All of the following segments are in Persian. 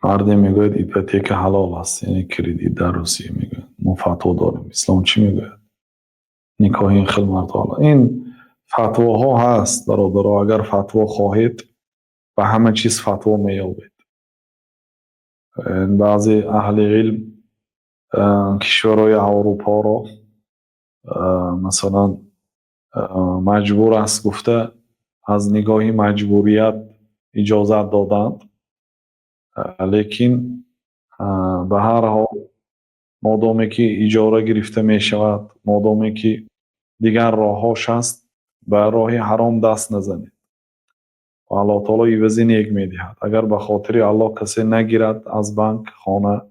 مردم میگوید ایپوتک حلال است، یعنی کردیت در روسیه میگوید. ما فتوا داریم. اسلام چی میگوید؟ نکاح این خیلی مرتبه. این فتواها هست برادرها. اگر فتوا خواهید و همه چیز فتوا مییابید. بعضی اهل علم کشورهای اروپا را مثلا مجبور است گفته از نگاهی مجبوریت اجازت دادند، لیکن به هر حال مادامی که اجاره گرفته می شود، مادامی که دیگر راههاش هست، به راه حرام دست نزنید و الله تعالی عوضی نیک می دهد. اگر به خاطر الله کسی نگیرد از بانک خانه،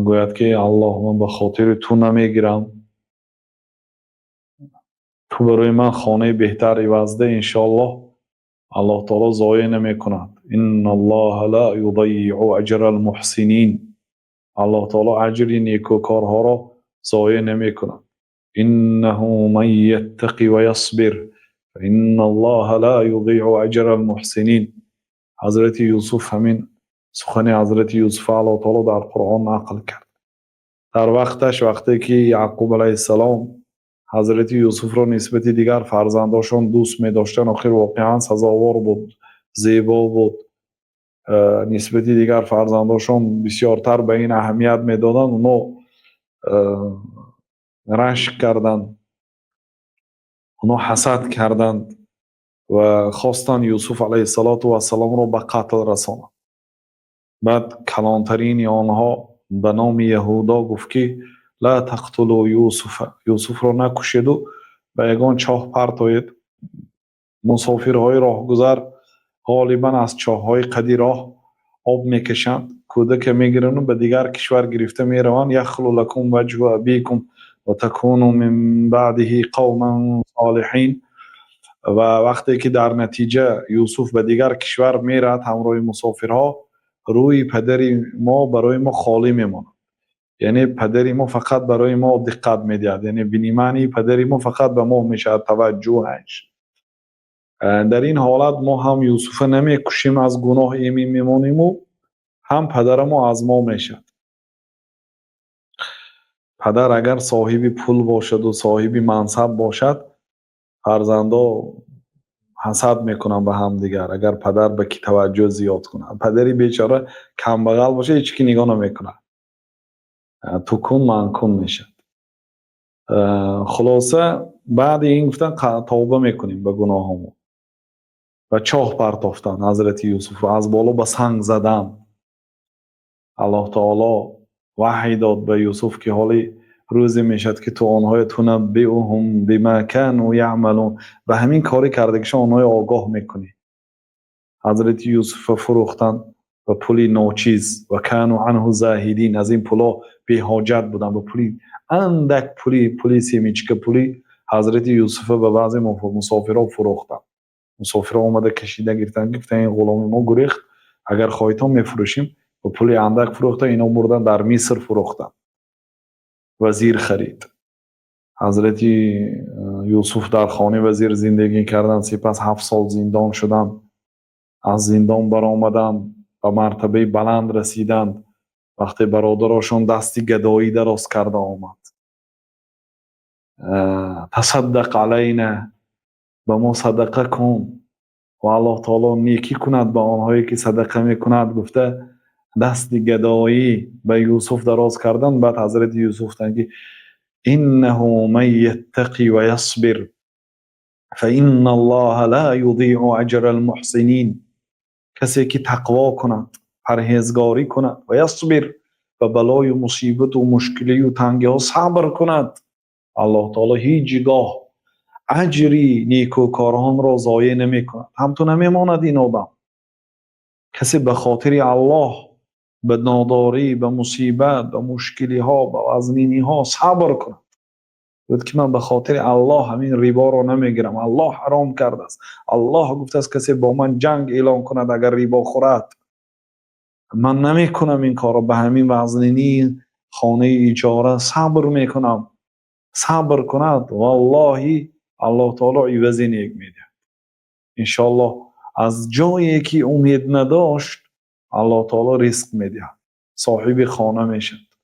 گوید که الله من به خاطر تو نمیگیرم، تو برای من خانه بهتر عوض ده، انشاءالله الله تعالی ضایع نمی کند. ان الله لا یضیع اجر المحسنین. الله تعالی اجر نیکوکارها را ضایع نمی کند. انه من یتقی و یصبر فان الله لا یضیع اجر المحسنین. حضرت یوسف همین سخن حضرت یوسف الله تعالی در قرآن نقل کرد. در وقتش، وقتی که یعقوب علیه السلام حضرت یوسف را نسبت دیگر فرزنداشون دوست می داشتن، آخر واقعا سزاوار بود، زیبا بود، نسبت دیگر فرزنداشون بسیارتر به این اهمیت می دادن، اونو رشک کردند، اونو حسد کردند و خواستن یوسف علیه السلام را به قتل رسانند. بعد کلانترین آنها به نام یهودا گفت که لا تقتلوا یوسف را نکشید و به یگان چاه پرتایید. مسافرهای راهگذر غالبا از چاههای قدی راه آب میکشند، کودک میگیرند و به دیگر کشور گرفته میروند. یخلو لکم وجه ابیکم و تکونوا من بعده قوما صالحین. و وقتی که در نتیجه یوسف به دیگر کشور میرد همراه مسافرها، روی پدری ما برای ما خالی میماند. یعنی پدری ما فقط برای ما دقت میدهد، یعنی بنیمانی پدری ما فقط به ما میشه توجهش. در این حالت ما هم یوسف نمیکشیم، از گناه ایمن میمانیم و هم پدر ما از ما میشد. پدر اگر صاحب پول باشد و صاحب منصب باشد، فرزندا حسد میکنن به هم دیگر. اگر پدر به کی توجه زیاد کنه، پدری بیچاره کم بغل باشه هیچ کی نگاه نمیکنه، تو کن من کن میشد. خلاصه بعد این گفتن توبه میکنیم به گناهامون و چاه پرتافتن حضرت یوسف از بالا به سنگ زدن. الله تعالی وحی داد به یوسف که حالی روزی میشد که تو آنهای تنبئهم بما كانوا یعملون، به همین کاری کردگیشون آنهای آگاه میکنی. حضرت یوسف فروختن و پولی ناچیز و کانوا عنه زاهدین، از این پولا بی حاجت بودن. و پولی اندک پولی سیمیچک پولی حضرت یوسف به بعضی مسافرها فروختن. مسافرها اومده کشیده گرفتن، گفتن این غلام ما گریخت، اگر خواهیتان میفروشیم. و پولی اندک فروختن، اینا بردن در مصر فروختن. وزیر خرید. حضرت یوسف در خانه وزیر زندگی کردن، سپس 7 سال زندان شدن. از زندان برآمدند و مرتبه بلند رسیدند. وقتی برادرشون دستی گدایی دراز کرده آمد، تصدق علینا، به ما صدقه کن و الله تعالی نیکی کند به آنهایی که صدقه میکند. گفته دست گدایی به یوسف دراز کردن. بعد حضرت یوسف تنگی انه من یتقی و یصبر فان الله لا یضیع اجر المحسنین. کسی که تقوا کند، پرهیزگاری کند و یصبر، و بلای و مصیبت و مشکلی و تنگی ها صبر کند، الله تعالی هیچگاه اجری نیکوکاران را ضایع نمی کند. هم تو نمیماند این آدم. کسی به خاطر الله به ناداری، به مصیبت، به مشکلی ها، به وزنینی ها صبر کند، بود که من به خاطر الله همین ریبا رو نمیگیرم، الله حرام کرده است، الله گفته است کسی با من جنگ اعلان کند اگر ریبا خورد، من نمی کنم این کار رو. به همین وزنینی خانه اجاره صبر میکنم. صبر کند والله الله تعالی عوضی نیک میده. انشالله از جایی که امید نداشت الله تعالی رزق میده، صاحب خانه میشه.